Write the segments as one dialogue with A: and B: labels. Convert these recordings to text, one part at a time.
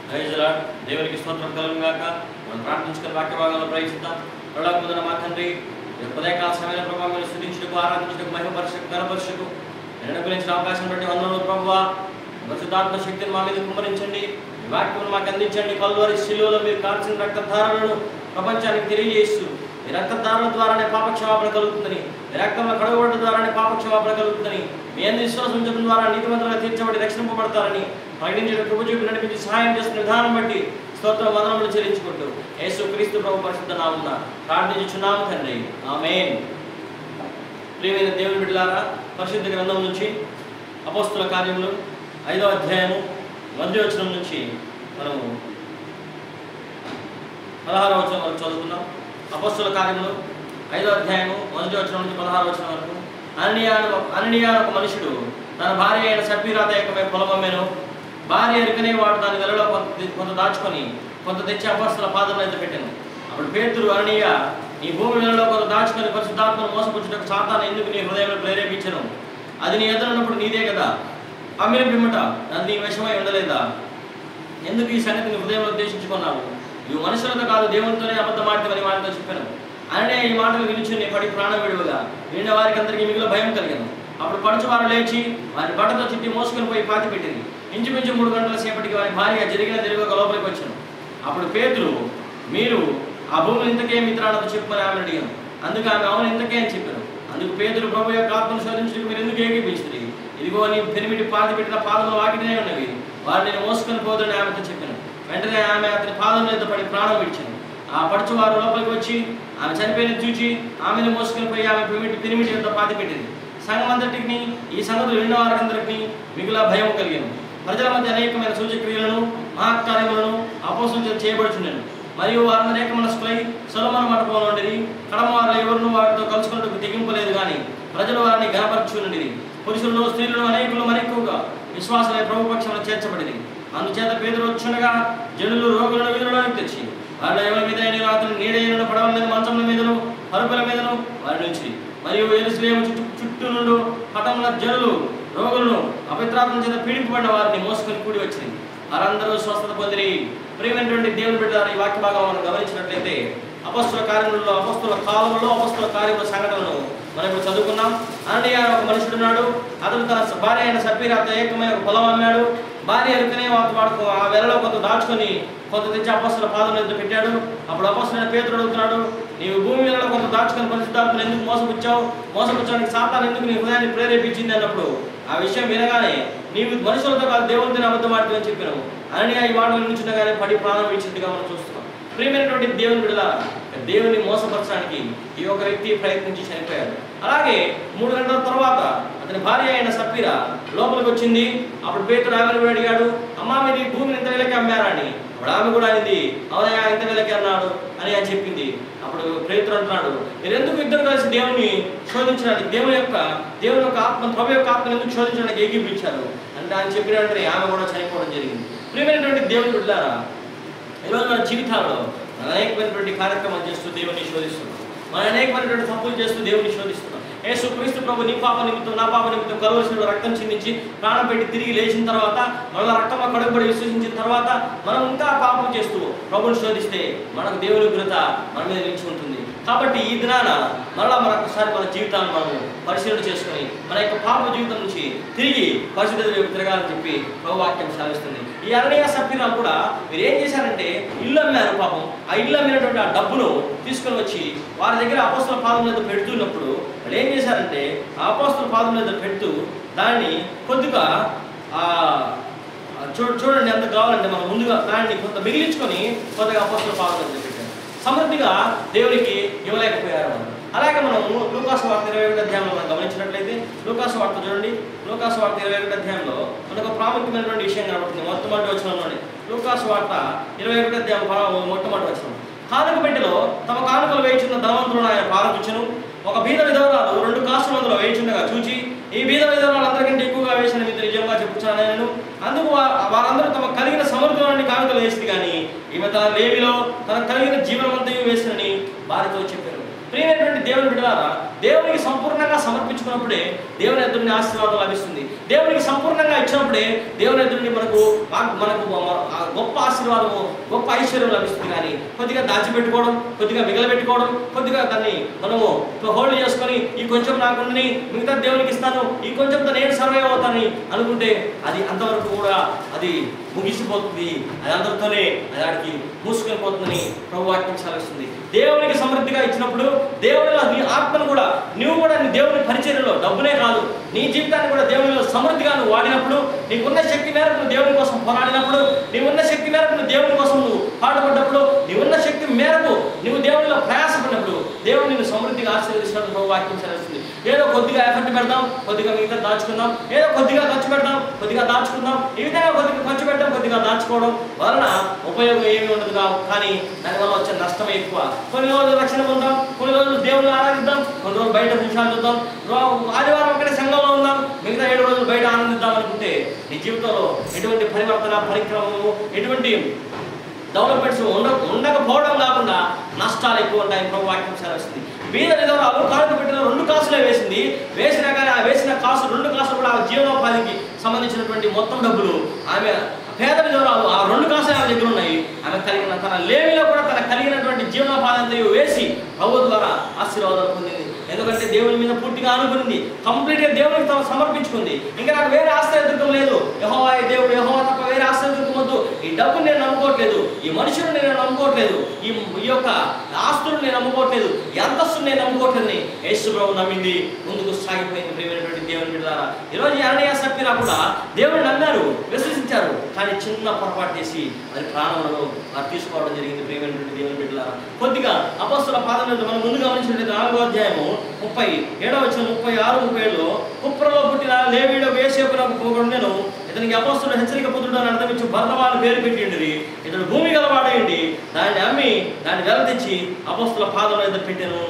A: దేవునికి స్తోత్రం కలుగును గాక. మనం ప్రార్థించుకుని వాక్య భాగంలో ప్రవేశిద్దాం. పొందిన మా తండ్రి, ఉదయకాల సమయంలో ప్రభావం మీరు స్తుతించుటకు, ఆరాధించుటకు, మహిమపరచుటకు, ఘనపరచుటకు నేను అనుగ్రహించిన అవకాశం బట్టి వందనములు ప్రభువా. పరిశుద్ధాత్మ శక్తిని మా మీద కుమ్మరించండి, ఈ వాక్యమును మాకు అందించండి. కల్వరి శిలువలో మీరు కాల్చిన రక్తధారలను ప్రపంచానికి తెలియజేస్తూ, ఈ రక్తధారణ ద్వారానే పాపక్షమాపణ కలుగుతుందని, ఈ రక్తంలో కడగబడడం ద్వారానే పాపక్షమాపణ కలుగుతుందని, మీ అందరి విశ్వాసం ఉంచడం ద్వారా నీతిమంతులుగా తీర్చబడి రక్షింపబడతారని ప్రకటించిన కృప చూపి నడిపించి సహాయం చేస్తున్న విధానం బట్టి స్తోత్రం వందనములు చెల్లించుకుంటూ యేసు క్రీస్తు ప్రభు పరిశుద్ధ నామమున ప్రార్థించుచున్నాము తండ్రి, ఆమేన్. ప్రియమైన దేవుని బిడ్డలారా, పరిశుద్ధ గ్రంథం నుంచి అపోస్తుల కార్యములు 5వ అధ్యాయము 1వ వచనం నుంచి మనము 16వ వచనం వరకు చదువుకున్నాం. అపోస్తుల కార్యములు 5వ అధ్యాయము 1వ వచనం నుంచి 16వ వచనం వరకు. అననీయ ఒక మనుషుడు తన భార్య అయిన సప్పీరాత ఏకమై పొలం అమ్మెను. భార్య ఎరుకనే వాడు దాని వెలలో కొంత దాచుకొని కొంత తెచ్చి అపోస్తల పాదముల ఎదుట పెట్టెను. అప్పుడు పేతురు, అననీయ, నీ భూమి వెలలో కొంత దాచుకొని పరిశుద్ధాత్మను మోసపుచ్చుటకు సాతాను ఎందుకు నీ హృదయంలో ప్రేరేపించను? అది నీ ఎదురు ఉన్నప్పుడు నీదే కదా. అమ్మిన పిమ్మట అది నీ వశమై ఉండలేదా? ఎందుకు ఈ సంగతి నీ హృదయంలో ఉద్దేశించుకున్నావు? ఇవి మనుషులతో కాదు, దేవునితోనే అబద్ధమాడతామని వారితో చెప్పాను. అననే ఈ మాటలు వినిచుని పడి ప్రాణం విడువగా విన్న వారికి అందరికీ మిగులు భయం కలిగాను. అప్పుడు పడుచువారు లేచి వారి బట్టతో చుట్టి మోసుకొని పోయి పాతి పెట్టింది. ఇంచుమించు 3 గంటల సేపటికి వారి భార్య తిరగక లోపలికి వచ్చాను. అప్పుడు పేతురు, మీరు ఆ భూమిని ఇంతకే మిత్రాలతో చెప్పమని ఆమెను అడిగాను. అందుకు ఆమె అవును ఇంతకే అని చెప్పాను. అందుకు పేతురు, ప్రభు యొక్క ఆత్మను శోధించడానికి మీరు ఎందుకు ఏకీపించుతుంది? ఇదిగో నీ పెనిమిటి పాతి పెట్టిన పాదములు వాకిటనే ఉన్నవి, వారిని నేను మోసుకొని పోదని ఆమెతో చెప్పాను. వెంటనే ఆమె అతని పాదం మీద పడి ప్రాణం విడిచాను. ఆ పడుచువారు లోపలికి వచ్చి ఆమె చనిపోయిన చూచి ఆమెను మోసుకొని పోయి ఆమె పెనిమిటి యొక్క పాతి పెట్టింది. సంఘం అంతటికి ఈ సంగతులు విన్న వారందరికీ మిగుల భయం కలిగాను. ప్రజల మధ్య అనేకమైన సూచక్రియలను మహత్కార్యములను అపోస్తలుల చేత చేయబడుచుండెను. మరియు వారు అనేక మనస్కులై సొలొమోను మంటపంలో నుండి కడమ వారు ఎవరినూ వారితో కలుసుకున్నట్టుకు తెగింపలేదు, కానీ ప్రజలు వారిని ఘనపరచుచుండిరి. పురుషులను స్త్రీలను అనేకులు మరెక్కువగా విశ్వాసమై ప్రభుపక్షంలో చేర్చబడింది. అందుచేత పేతురు వచ్చుండగా జనులు రోగులను వీధులలోకి తెచ్చి వారిలో ఎవరి మీద అతని నీడైన పడవల మీద, మంచముల మీదను, పరుపుల మీదను వారి నుంచి మరియు యెరూషలేము చుట్టూ నుండి హఠమున జనులు రోగులను అపవిత్రాత్మ చేత పీడింపబడిన వారిని మోసుకొని కూడి వచ్చింది. వారందరూ స్వస్థత పొందిరి. ప్రియమైనటువంటి దేవుని బిడ్డలారా, ఈ వాక్య భాగం మనం గమనించినట్లయితే అపోస్తల కార్యములలో, అపోస్తల కాలంలో అపోస్తల కార్యముల సంఘటనను మనం ఇప్పుడు చదువుకున్నాం. అననీయ ఒక మనుషుడు ఉన్నాడు. అతను తన భార్య అయిన సప్పీరాతో ఏకమై ఒక పొలం అమ్మాడు. భార్య ఎరుకనే వాడుకో ఆ వెలలో కొంత దాచుకొని కొంత తెచ్చి అపోస్తల పాదముల ఎదుట పెట్టాడు. అప్పుడు అపోస్తలుడైన పేతురు అడుగుతున్నాడు, నీవు భూమి వెలలో కొంత దాచుకొని పరిశుద్ధాత్మను ఎందుకు మోసపుచ్చడానికి సాతాను ఎందుకు నీ హృదయాన్ని ప్రేరేపించింది అన్నప్పుడు ఆ విషయం వినగానే నీవు మనుషులతో కాదు దేవునితో అబద్ధమాడుతూ అని చెప్పినావు. అననీయ ఈ మాటలు వినిచుండగానే పడి ప్రాణం విడిచినట్టుగా మనం చూస్తున్నాం. ప్రియమైనటువంటి దేవుని బిడ్డలారా, దేవుని మోసపరచడానికి ఈ ఒక వ్యక్తి ప్రయత్నించి చనిపోయాడు. అలాగే 3 గంటల తర్వాత అతని భార్య అయిన సప్పీరా లోపలికి వచ్చింది. అప్పుడు పేతురు ఆమెను అడిగాడు, అమ్మా మీరు ఈ భూమిని ఇంత వేలకి అమ్మారా అని. అప్పుడు ఆమె కూడా అనింది, అవునయ్యా ఇంత వేలకి అన్నాడు అని చెప్పింది. అప్పుడు పేతురు అంటున్నాడు, మీరు ఎందుకు ఇద్దరు కలిసి దేవుని శోధించడానికి, దేవుని యొక్క ఆత్మ, ప్రభు యొక్క ఆత్మను ఎందుకు శోధించడానికి ఏకీపించారు అంటే ఆయన చెప్పిన వెంటనే ఆమె కూడా చనిపోవడం జరిగింది. ప్రియమైనటువంటి దేవుని బిడ్డలారా, ఈరోజు మన జీవితాల్లో అనేకమైనటువంటి కార్యక్రమాలు చేస్తూ దేవుని శోధిస్తున్నాం. మనం అనేకమైనటువంటి తప్పులు చేస్తూ దేవుని శోధిస్తున్నాం. యేసు క్రీస్తు ప్రభు నీ పాప నిమిత్తం నా పాప నిమిత్తం కలువరిశిలో రక్తం చిందించి ప్రాణం పెట్టి తిరిగి లేచిన తర్వాత, మళ్ళీ రక్తంలో కడుగుబడి విశ్వసించిన తర్వాత మనం ఇంకా పాపం చేస్తూ ప్రభుని శోధిస్తే మనకు దేవుని ఉగ్రత మన మీద నిలిచి ఉంటుంది. కాబట్టి ఈ దినాన మళ్ళా మరొకసారి మన జీవితాన్ని మనము పరిశీలన చేసుకుని మన యొక్క పాప జీవితం నుంచి తిరిగి పరిశుద్ధత వైపు తిరగాలని చెప్పి ప్రభు వాక్యం సాధిస్తుంది. ఈ అననీయ సప్పీరా కూడా మీరు ఏం చేశారంటే ఇల్లు అమ్మారు. పాపం ఆ ఇల్లు అమ్మినటువంటి ఆ డబ్బును తీసుకొని వచ్చి వారి దగ్గర అపోస్తల పాదముల మీద పెడుతున్నప్పుడు వాళ్ళు ఏం చేశారంటే ఆ అపోస్తల పాదముల మీద పెడుతూ దాన్ని కొద్దిగా చూడండి ఎంత కావాలంటే మనం ముందుగా దాన్ని కొంత మిగిలించుకొని కొద్దిగా అపోస్తల పాదముల మీద పెట్టారు. సమృద్ధిగా దేవునికి ఇవ్వలేకపోయారు. అలాగే మనము లూకాసు వార్త 21వ అధ్యాయంలో మనం గమనించినట్లయితే లూకాసు వార్త చూడండి. లూకాసు వార్త 21వ అధ్యాయంలో మనకు ప్రాముఖ్యమైనటువంటి విషయం కనబడుతుంది. మొట్టమొదటి వచనంలోనే లూకాసు వార్త 21వ అధ్యాయం మొట్టమొదటి వచనం. కానుక పెట్టెలో తమ కానుకలు వేయించున్న ధనవంతులను ఆయన పారచుచును. ఒక బీద విధవరాలు 2 కాసులు అందులో వేయించుండగా చూచి, ఈ బీద విధవరాలు అందరికంటే ఎక్కువగా వేసిన మీద నిజంగా చెప్పుచాను నేను. అందుకు వారందరూ తమ కలిగిన సమృద్ధిలోని కానుకలు వేసింది, కానీ ఈమె తన లేవిలో తన కలిగిన జీవనమంతయు వేసినని వారితో చెప్పారు. ప్రియమైనటువంటి దేవుని బిడ్డలారా, దేవునికి సంపూర్ణంగా సమర్పించుకున్నప్పుడే దేవుని ఎదురుని ఆశీర్వాదం లభిస్తుంది. దేవునికి సంపూర్ణంగా ఇచ్చినప్పుడే దేవుని ఎదురుని మనకు గొప్ప ఆశీర్వాదము, గొప్ప ఐశ్వర్యం లభిస్తుంది. కానీ కొద్దిగా దాచిపెట్టుకోవడం, కొద్దిగా మిగలబెట్టుకోవడం, కొద్దిగా దాన్ని మనము హోల్డ్ చేసుకొని ఈ కొంచెం నాకుందని మిగతా దేవునికి ఇస్తాను, ఈ కొంచెంతో నేను సర్వైవ్ అవుతానని అనుకుంటే అది అంతవరకు కూడా అది ముగిసిపోతుంది. అది అందరితోనే అది ఆడికి మూసుకొని పోతుందని ప్రభు వాక్యం సెలవిస్తుంది. దేవునికి సమృద్ధిగా ఇచ్చినప్పుడు దేవునిలో నీ ఆత్మను కూడా నువ్వు కూడా నీ దేవుని పరిచర్యలో, డబ్బునే కాదు నీ జీవితాన్ని కూడా దేవునిలో సమృద్ధిగా నువ్వు వాడినప్పుడు, నీకున్న శక్తి మేరకు నువ్వు దేవుని కోసం పోరాడినప్పుడు, నీవున్న శక్తి మేరకు నువ్వు దేవుని కోసం నువ్వు పాటుపడ్డప్పుడు, నీవున్న శక్తి మేరకు నువ్వు దేవునిలో ప్రయాసపడినప్పుడు దేవుడు నిన్ను సమృద్ధిగా ఆశీర్వదిస్తాడు. ప్రభు వాక్యం సెలవిస్తుంది. ఏదో కొద్దిగా ఎఫర్ట్ పెడదాం, కొద్దిగా మిగతా దాచుకుందాం, ఏదో కొద్దిగా ఖర్చు పెడదాం, కొద్దిగా దాచుకుందాం, ఈ విధంగా కొద్దిగా ఖర్చు పెట్టడం, కొద్దిగా దాచుకోవడం వలన ఉపయోగం ఏమి ఉండదు కానీ దానివల్ల వచ్చే నష్టం ఎక్కువ. కొన్ని రోజులు రక్షణ పొందాం, కొన్ని రోజులు దేవుని ఆరాధిద్దాం, కొన్ని రోజులు బయట విషయాలు చూద్దాం, ఆదివారం ఒకటే సంఘంలో ఉందాం, మిగతా 7 రోజులు బయట ఆనందిద్దాం అనుకుంటే నీ జీవితంలో ఎటువంటి పరివర్తన, పరిక్రమము, ఎటువంటి డెవలప్మెంట్స్ ఉండకపోవడం కాకుండా నష్టాలు ఎక్కువ ఉంటాయని ప్రభు వాక్యం సెలవిస్తుంది. బీద విధవరాలు కానుక పెట్టిన 2 కాసులే వేసింది. వేసినా కానీ ఆ వేసిన కాసు 2 కాసులు కూడా ఆ జీవనోపాధికి సంబంధించినటువంటి మొత్తం డబ్బులు ఆమె పేద విధవరాలు ఆ 2 కాసులు ఆమె దగ్గర ఉన్నాయి. ఆమె కలిగిన తన లేమిలో కూడా తన కలిగినటువంటి జీవనోపాధి అంతా వేసి ప్రభు ద్వారా ఆశీర్వాదాలు పొందింది. ఎందుకంటే దేవుని మీద పూర్తిగా అనుకునింది, కంప్లీట్గా దేవునికి తను సమర్పించుకుంది. ఇంకా నాకు వేరే ఆశ్రయదుర్గం లేదు, యెహోవా దేవుడు, యెహోవా తప్ప వేరే ఆశ్రయదుర్గం వద్దు, ఈ డబ్బుని నేను నమ్ముకోవట్లేదు, ఈ మనుషులను నేను నమ్ముకోవట్లేదు, ఈ యొక్క ఆస్తులను నేను నమ్ముకోవట్లేదు, ఈ అంతస్తుని నేను నమ్ముకోవట్లేదని యేసు ప్రభు నమ్మింది, ముందుకు సాగిపోయింది. ప్రియమైనటువంటి దేవుని బిడ్డలారా, ఈరోజు అననీయ సప్పీరా కూడా దేవుని నమ్మారు, విశ్వసించారు, కానీ చిన్న పొరపాటు చేసి అది ప్రాణములను తీసుకోవడం జరిగింది. ప్రియమైనటువంటి దేవుని బిడ్డలారా, కొద్దిగా అపొస్తలుల పాదములను మనం ముందు గమనించినట్లయితే 4వ అధ్యాయము 37వ వచనం, 36, 37లో కుప్రలో పుట్టిన లేవీయుడు యోసేపునకు నేను ఇతనికి అపొస్తలుడు హెచ్చరిక పుత్రుడు అని అర్థమించి బర్నబాను పేరు పెట్టిండి. ఇతడు భూమి గలవాడేయండి, దాన్ని అమ్మి దాన్ని వెల తెచ్చి అపొస్తలుల పాదముల ఎదుట పెట్టాను.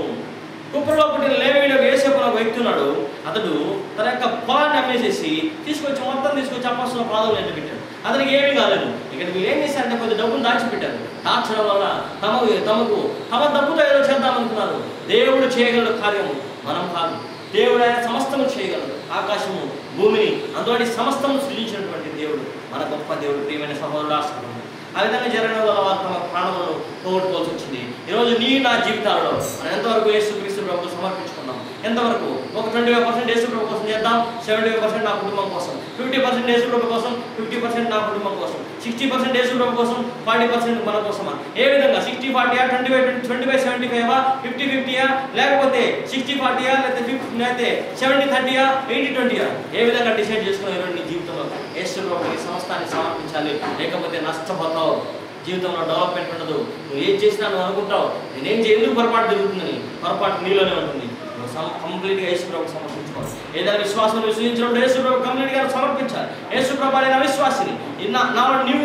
A: కుప్రలో పుట్టిన లేవీయుడు యోసేపునకు వ్యక్తి ఉన్నాడు. అతడు తన యొక్క పొలాన్ని అమ్మేసేసి మొత్తం తీసుకొచ్చి అపొస్తలుల పాదముల ఎదుట పెట్టాడు. అతనికి ఏమీ కాలేదు. ఇక్కడ వీళ్ళు ఏం చేశారంటే కొద్ది డబ్బును దాచిపెట్టారు. దాచడం వల్ల తమ డబ్బుతో ఏదో చేద్దామనుకున్నారు. దేవుడు చేయగలడు కార్యము, మనం కాదు. దేవుడు ఆయన సమస్తము చేయగలడు. ఆకాశము, భూమిని, అందువల్ల సమస్తము సృజించినటువంటి దేవుడు మన గొప్ప దేవుడు. ప్రియమైన సహోదరుడు, ఆ విధంగా జరగడం వల్ల వారు తమ ప్రాణములను పోగొట్టుకోవాల్సి వచ్చింది. ఈరోజు నా జీవితాలలో మనం ఎంతవరకు యేసుక్రీస్తు ప్రభువుకు సమర్పించుకున్నాం? ఎంతవరకు? ఒక 25% యేసు ప్రభు కోసం చేద్దాం, 75% నా కుటుంబం కోసం, 50% యేసు ప్రభు కోసం, 50% నా కుటుంబం కోసం, 60% యేసు ప్రభు కోసం, 40% మన కోసమా? ఏ విధంగా 60-40, 25-75, 50-50, లేకపోతే 60-40, లేకపోతే 70-30, 80-20? ఏ విధంగా డిసైడ్ చేసుకున్నావు ఈరోజు నీ జీవితంలో? యేసు ప్రభువుకి సమస్తాన్ని సమర్పించాలి, లేకపోతే నష్టపోతావు. జీవితంలో డెవలప్మెంట్ ఉండదు. నువ్వు ఏం చేసినా నువ్వు అనుకుంటావు నేనేం ఎందుకు పొరపాటు జరుగుతుందని. పొరపాటు నీలోనే ఉంటుంది. కంప్లీట్గా యేసు ప్రభువుకు సమర్పించుకోవాలి. ఏదైనా విశ్వాసం విశ్వసించినప్పుడు యేసు ప్రభు కంప్లీట్గా సమర్పించాలి. యేసు ప్రభు అనే విశ్వాసిని నీవు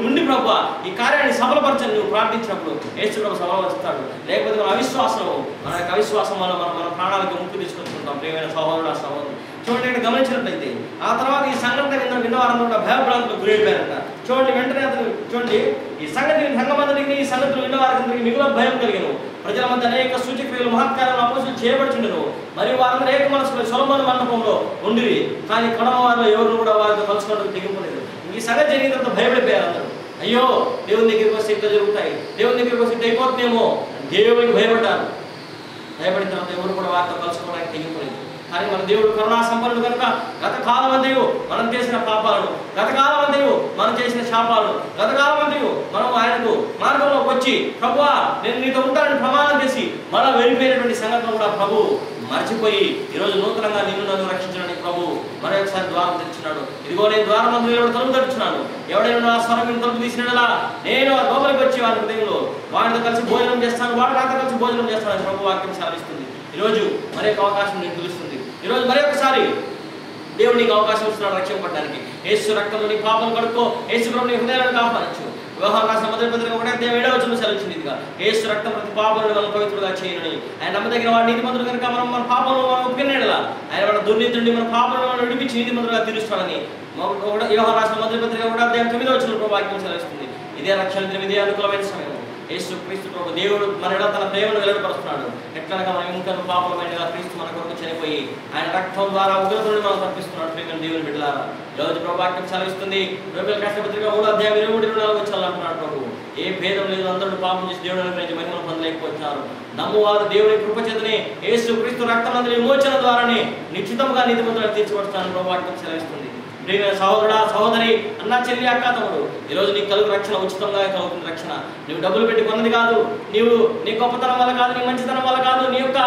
A: ఉండి ప్రభు ఈ కార్యాన్ని సఫలపరచని నువ్వు ప్రార్థించినప్పుడు యేసు ప్రభు సఫలపరుస్తాడు. లేకపోతే మన అవిశ్వాసం, మన యొక్క అవిశ్వాసం వల్ల మన ప్రాణాలకు ముక్తి తీసుకొచ్చుకుంటాం. ప్రియమైన సహోదరుడు, సహోదరు, చూడండి, ఇక్కడ గమనించినట్లయితే ఆ తర్వాత ఈ సంఘటన విన్న వారందరూ కూడా భయభ్రాంతులకు గురైపోయారంట. చూడండి, వెంటనే అతను చూడండి, ఈ సంఘమందరికి ఈ సంగతులు విన్న వారికి మిగుల భయం కలిగను. ప్రజల మధ్య అనేక సూచక్రియలు, మహత్కార్యాలు అపోస్తులు చేయబడుచుండెను. మరియు వారందరూ ఏక మనసులో సొలొమోను మండపంలో ఉండిరి. కానీ కొడమ వారిలో ఎవరు కూడా వారితో కలుసుకోవడానికి తెగింపలేదు. ఈ సంగతి జరిగిన తర్వాత భయపడిపోయారు అందరూ. అయ్యో, దేవుని దగ్గరికి వస్తే ఇట్లా జరుగుతాయి, దేవుని దగ్గరికి వస్తే ఇట్లా అయిపోతుందేమో, దేవునికి భయపడ్డారు. భయపడిన తర్వాత ఎవరు కూడా వారితో కలుసుకోవడానికి తెగింపలేదు. కానీ మన దేవుడు కరుణా సంపన్నుడు కనుక గతకాలం అంతయు మనం చేసిన పాపాలను, గతకాలం అంతయు మనం చేసిన శాపాలను, గతకాలం అంతయు మనం ఆయనకు మార్గంలోకి వచ్చి ప్రభువా నేను నీతో ఉంటానని ప్రమాణం చేసి మళ్ళీ వెళ్ళిపోయినటువంటి సంగతులు కూడా ప్రభు మర్చిపోయి ఈరోజు నూతనంగా నన్ను రక్షించడానికి ప్రభు మరొకసారి ద్వారం తెచ్చున్నాడు. ఇదిగో నేను ద్వారం అందరూ తలుపు తెచ్చున్నాను. ఎవడైనా నా స్వరం తలుపు తీసినలా నేను ఆ లోపలికి వచ్చి వారి హృదయంలో వాడితో కలిసి భోజనం చేస్తాను, వాడు నాతో కలిసి భోజనం చేస్తానని ప్రభు వాక్యం సెలవిస్తుంది. ఈరోజు మరొక అవకాశం నీకు తెలుస్తుంది. ఈరోజు మరొకసారి దేవుడు నీకు అవకాశం ఇస్తున్నాడు రక్షింపడానికి. యేసు రక్తంలో నీ పాపం కడుక్కో, యేసు ప్రభు నీ హృదయాలను కాపాడచ్చు. వ్యవహార రాసిన మొదటి పత్రిక 1:7 సెలవుచ్చింది. ఇదిగా యేసు రక్తం ప్రతి పాపములను మనం పవిత్రులుగా చేయనని. ఆయన నమ్మదగిన వాడు నీతిమంతుడు కనుక మన పాపములను మనం ఒప్పుకునేలా ఆయన మన దుర్నీతి మన పాపములను మనం విడిపించి నీతిమంతులుగా తీరుస్తాడని వ్యవహార రాసిన మొదటి పత్రిక 1:9 వాక్యం సెలవుస్తుంది. ఇదే రక్షణ దినం, ఇదే అనుకూలమైన సమయం. యేసు క్రీస్తు ప్రభు దేవుడు మన తన ప్రేమను వెల్లడిపరుస్తున్నాడు. ఎట్లనగా మనం ఇంకా పాపమైన క్రీస్తు మన కొరకు చనిపోయి ఆయన రక్తం ద్వారా ఉగ్రతను మనం తప్పిస్తున్నాడు. ప్రేమ దేవుని బిడ్డలారా, ఈరోజు ప్రభు వాక్యం సెలవిస్తుంది. రోగుల కష్టపత్రిక 3:23 అంటున్నాడు ప్రభు, ఏ భేదం లేదు, అందరూ పాపం చేసి దేవుడు అనుగ్రహించి మహిమను పొందలేకపోతున్నారు. నమ్మువారు దేవుని కృప చేతనే యేసు క్రీస్తు రక్తమందు విమోచన ద్వారానే నిశ్చితంగా నీతిమంతులను తీర్చబడుతున్నాను ప్రభు వాక్యం సెలవిస్తుంది. ప్రియమైన సహోదరుడా, సహోదరి, అన్న, చెల్లి, అక్క, తమ్ముడు, ఈరోజు నీకు కలుగు రక్షణ ఉచితంగా కలుగుతుంది. రక్షణ నువ్వు డబ్బులు పెట్టి కొన్నది కాదు, నీవు నీ గొప్పతనం వల్ల కాదు, నీ మంచితనం వల్ల కాదు, నీ యొక్క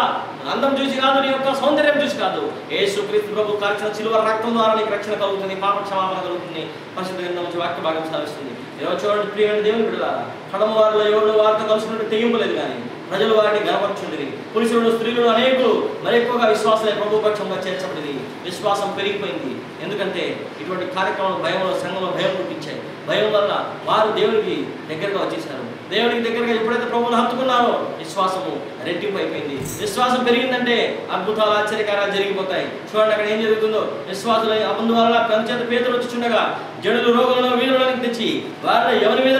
A: అందం చూసి కాదు, నీ యొక్క సౌందర్యం చూసి కాదు. యేసు క్రీస్తు ప్రభు కార్చిన సిలువ రక్తం ద్వారా నీకు రక్షణ కలుగుతుంది, పాప క్షమాపణ కలుగుతుంది. పరిశుద్ధ గ్రంథం నుంచి వాక్య భాగం సాధిస్తుంది. ఈరోజు చూడండి ప్రియమైన దేవుని బిడ్డలారా, కడమ వారిలో ఎవరు వారితో కలుసుకుంటే తెగింపలేదు కానీ ప్రజలు వారిని గనపరుచుండిరి. పురుషులు, స్త్రీలు అనేకులు మరి ఎక్కువగా విశ్వాసలే ప్రభు పక్షంగా చేర్చబడింది. విశ్వాసం పెరిగిపోయింది. ఎందుకంటే ఇటువంటి కార్యక్రమాలు భయంలో సంఘంలో భయం పుట్టించాయి. భయం వల్ల వారు దేవునికి దగ్గరగా వచ్చేసారు. దేవునికి దగ్గరగా ఎప్పుడైతే ప్రభువును హత్తుకున్నారో విశ్వాసము రెట్టింపు అయిపోయింది. విశ్వాసం పెరిగిందంటే అద్భుతాలు, ఆశ్చర్యకారాలు జరిగిపోతాయి. చూడండి అక్కడ ఏం జరుగుతుందో. విశ్వాసుల అబంధు వల్ల కంచేత పేదలు వచ్చుచుండగా జడులు, రోగులను వీరులను తెచ్చి వారిని ఎవరి మీద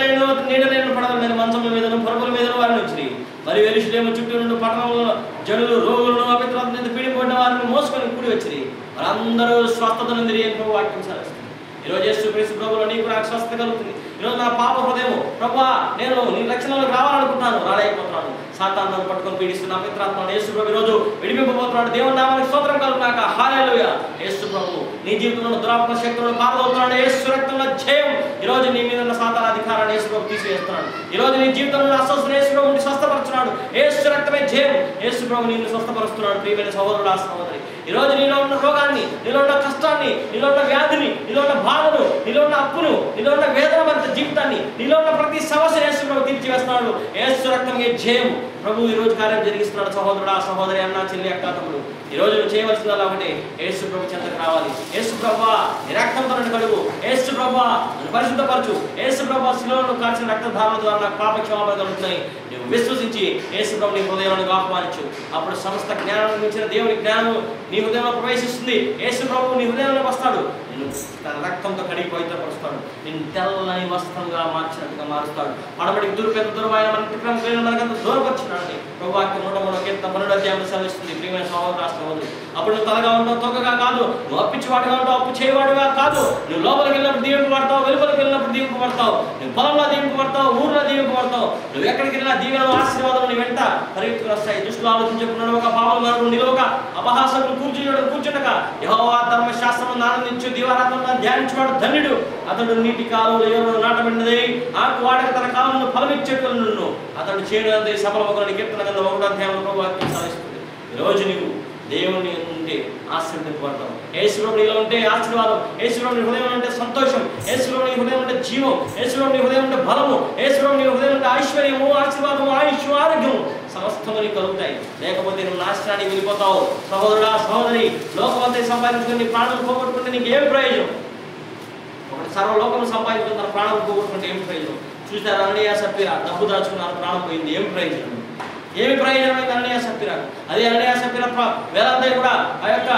A: నీడలేని పడవలని మంచముల మీదను పరుపుల మీదను వారిని వచ్చి మరి యెరూషలేము చుట్టూ నుండి పట్టణంలో జడులు, రోగులను, అపవిత్రత పీడిపడిన వారిని మోసుకొని కూడి వచ్చి వారందరూ స్వస్థత నుండి వాక్యం సాధిస్తుంది. ఈరోజు యేసు క్రీస్తు ప్రభువులో నీకు నాకు స్వస్థత కలుగుతుంది. ఈరోజు నా పాప హృదయం ప్రభువా నేను నీ రక్షణలోకి రావాలనుకుంటున్నాను, రాలేకపోతున్నాను, సాతాను పట్టుకొని పీడిస్తున్న అపవిత్రాత్మను యేసు ప్రభు ఈరోజు విడిపింపబోతున్నాడు. దేవుని నామానికి స్తోత్రం కలుగుగాక. హల్లెలూయా. యేసు ప్రభు నీ జీవితంలో దురాత్మ శక్తులను పారదోలుతున్నాడు. యేసు రక్తంలో జయం. ఈరోజు నీ మీద ఉన్న సాతాన అధికారాన్ని యేసు ప్రభు తీసివేస్తున్నాడు. ఈరోజు నీ జీవితంలో అస్వస్థత యేసు ప్రభు నుండి స్వస్థపరుస్తున్నాడు. యేసు రక్తమే జయం. యేసు ప్రభు నిన్ను స్వస్థపరుస్తున్నాడు. ప్రియమైన సహోదరుడా, సహోదరి, ఈరోజు నీలో ఉన్న రోగాన్ని, నీలో ఉన్న కష్టాన్ని, నీలో ఉన్న వ్యాధిని, నీలో ఉన్న బాధను, నీలో ఉన్న అప్పును, నీలో ఉన్న వేదనవంత జీవితాన్ని, నీలో ఉన్న ప్రతి సమస్య యేసు ప్రభు తీర్చివేస్తున్నాడు. యేసు రక్తమే జయం. ప్రభు ఈరోజు కార్యం జరిగిస్తున్నాడు. సహోదరుడా, సహోదరి, అన్న, చెల్లి, అక్క, తమ్ముడు, ఈరోజు నువ్వు చేయవలసిందల్లా ఒకటే, యేసు ప్రభు చెంతకు రావాలి. యేసు ప్రభువా నీ రక్తంతో నన్ను కడుగు, యేసు ప్రభువా నన్ను పరిశుద్ధపరచు, యేసు ప్రభువా శిలువలో కాల్చిన రక్తధారణ ద్వారా నాకు పాప క్షమాపణ కలుగుతున్నాయి. నువ్వు విశ్వసించి యేసు ప్రభు నీ హృదయంలో ఆహ్వానించు. అప్పుడు సమస్త జ్ఞానం మించిన దేవుని జ్ఞానం నీ హృదయంలో ప్రవేశిస్తుంది. యేసు ప్రభు నీ హృదయంలోకి వస్తాడు. నేను తన రక్తంతో కడిగి పవిత్రపరుస్తాడు. నేను తెల్లని వస్త్రంగా మార్చినట్టుగా మారుస్తాడు. మనబడికి దుర్పెద్ద దుర్మైన మనకంత దూరపరిచినాడని ప్రభు వాక్యం 103:12 సెలవిస్తుంది. ప్రియమైన సహోదరా, సహోదరి, అప్పుడు నువ్వు తలగా ఉంటావు, తొక్కగా కాదు. నువ్వు అప్పిచ్చివాడుగా ఉంటావు, అప్పు చేయవాడుగా కాదు. నువ్వు లోపలికి వెళ్ళినప్పుడు దీవింపబడతావు, వెలుపలికి వెళ్ళినప్పుడు దీవింపబడతావు. నువ్వు పొలంలో దీవింపబడతావు, ఊర్లో దీవింపబడతావు. నువ్వు ఎక్కడికి వెళ్ళినా దీవెనలు, ఆశీర్వాదాలు నీ వెంట పరిగెత్తుకుని వస్తాయి. దుష్టులు ఆలోచించుకున్నాడు, ఒక పాపలు మరొకరు నిలవక, అపహాసకులు కూర్చుండగా యెహోవా ధర్మశాస్త్రమును ఆనందించు దీవారాత్మను ధ్యానించువాడు ధన్యుడు. అతడు నీటి కాలువలో ఎవరు నాటబడినది ఆకు వాడక తన కాలంలో ఫలమిచ్చేటను అతడు చేయడం సఫలమగునని కీర్తన గ్రంథం 1:1 ప్రభు వాక్యం సాధిస్తుంది. ఈరోజు నీవు దేవుని ఉంటే ఆశీర్వదింపబడతావు. యేసు ప్రభు నీలో ఉంటే ఆశీర్వాదం, యేసు ప్రభు నీ హృదయం ఉంటే సంతోషం, యేసు ప్రభు నీ హృదయం ఉంటే జీవం, యేసు ప్రభు నీ హృదయం ఉంటే బలము, యేసు ప్రభు నీ హృదయం ఉంటే ఐశ్వర్యము, ఆశీర్వాదము, ఆయుష్, ఆరోగ్యము సమస్తము నీకు కలుగుతాయి. లేకపోతే నువ్వు నాశనానికి వెళ్ళిపోతావు. సహోదరుడా, సహోదరి, లోకమంతా సంపాదించుకుని నీ ప్రాణాలు పోగొట్టుకుంటే నీకు ఏమి ప్రయోజనం? ఒకటి సర్వలోకం సంపాదించుకుని తన ప్రాణాలు పోగొట్టుకుంటే ఏమి ప్రయోజనం? చూసారు అననీయ సప్పీరా, డబ్బు దాచుకున్నారు, ప్రాణం పోయింది, ఏం ప్రయోజనం? ఏమి ప్రయోజనమైంది అననీయ సప్పీరా? అదే అననీయ సప్పీరా వేలంతా కూడా ఆ యొక్క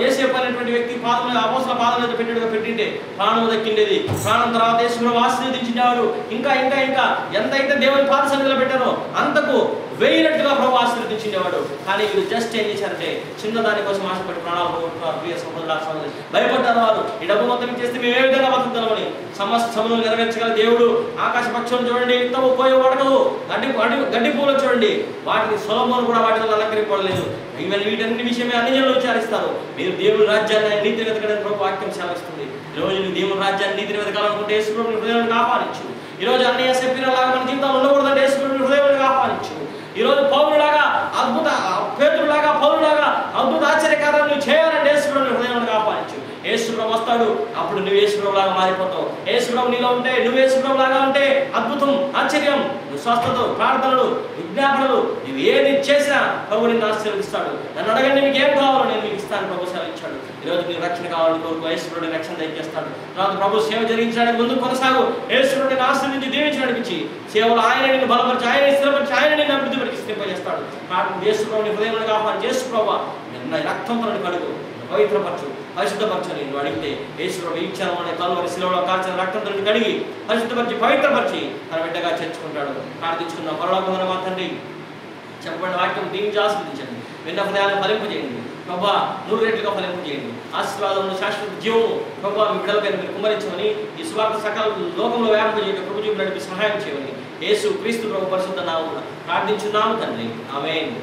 A: యేసేపు అనేటువంటి వ్యక్తి పాదం అపోస్తల పాదం మీద పెట్టింటే ప్రాణం దక్కిండేది. ప్రాణం తర్వాత యేసు ఆశీర్వదించినాడు. ఇంకా ఇంకా ఇంకా ఎంతైతే దేవుని పాద సన్నిధిలో పెట్టారో అంతకు వేయినట్టుగా ప్రభు ఆశీర్వదించేవాడు. కానీ వీళ్ళు జస్ట్ ఏం చేశారంటే చిన్న దానికోసం ఆశపడి ప్రాణాలు పోగొట్టుకున్నారు. ప్రియ సహోదరుడా, సహోదరి, భయపడ్డారు వారు. ఈ డబ్బు మొత్తం చేస్తే మేము ఏ విధంగా బతుకుతామని. సమస్తమును నెరవేర్చగల దేవుడు. ఆకాశ పక్షులను చూడండి, విత్తవు పోయే వాడకవు, గడ్డి పూలు చూడండి, వాటిని సొలొమోను కూడా వాటిని అలంకరింపలేదు. వీటన్ని విషయమే అన్ని జనులు విచారిస్తారు. మీరు దేవుని రాజ్యాన్ని నీతిని వెతకడానికి ప్రభు వాక్యం సెలవిస్తుంది. ఈరోజు నువ్వు దేవుని రాజ్యాన్ని నీతిని వెతకాలనుకుంటే యేసు ప్రభువుని హృదయాన్ని ఆహ్వానించు. ఈరోజు అననీయ సప్పీరాలాగా మన జీవితంలో ఉండకూడదంటే యేసు ప్రభువుని హృదయాన్ని ఆహ్వానించు. ఈరోజు పౌరులాగా పేతురులాగా పౌరులాగా అద్భుత ఆశ్చర్యకార్యాలు నువ్వు చేయాలంటే యేసు ప్రభువుని హృదయాన్ని ఆహ్వానించు. యేసు ప్రభు వస్తాడు, అప్పుడు నువ్వు యేసు ప్రభువులాగా మారిపోతావు. యేసు ప్రభు నీలో ఉంటే, నువ్వు యేసు ప్రభువులాగా ఉంటే అద్భుతం, ఆశ్చర్యం, స్వస్థత, ప్రార్థనలు, విజ్ఞాపనలు, నువ్వు ఏది చేసినా ప్రభు నిన్ను ఆశీర్వదిస్తాడు. నన్ను అడగండి మీకు ఏం కావాలో నేను మీకు ఇస్తాను ప్రభు సెలవిచ్చాడు. ఈరోజు నీకు రక్షణ కావాలని కోరుకో, యేసు ప్రభువుని రక్షణ దయచేస్తాడు. తర్వాత ప్రభు సేవ జరిగించడానికి ముందు కొనసాగు. యేసు ప్రభువుని ఆశీర్వదించి దీవించి నడిపించి సేవలు ఆయన నిన్ను బలపరిచి, ఆయన స్థిరపరిచి, ఆయన నిన్ను అభివృద్ధి పరిచి స్థిరపజేస్తాడు. యేసు ప్రభువుని హృదయంలో ఆహ్వానం. యేసు ప్రభువా నా రక్తంతో కడుగు, పవిత్రపరచు, పరిశుద్ధపరచని నువ్వు అడిగితే యేసు ప్రభు ఇచ్చాను కల్వరి శిలువలో కాల్చిన రక్తంతో కడిగి పరిశుద్ధపరిచి పవిత్రపరిచి తన బిడ్డగా చేర్చుకుంటాడు. ప్రార్థించుకున్న పరలోకమైన మా తండ్రి, చెప్పబడిన వాక్యం దీనికి ఆస్వాదించండి, విన్న హృదయాలను ఫలింపజేయండి ప్రభా, 3 రెట్లుగా ఫలింపజేయండి. ఆశీర్వాదములు శాశ్వత జీవము ప్రభా మీ బిడ్డలపైన మీరు కుమ్మరించమని, ఈ సువార్త సకల లోకంలో వ్యాపింపజేయడం ప్రభు చూపు నడిపి సహాయం చేయమని యేసు క్రీస్తు ప్రభు పరిశుద్ధ నామమున ప్రార్థించున్నాము తండ్రి. ఆమేన్.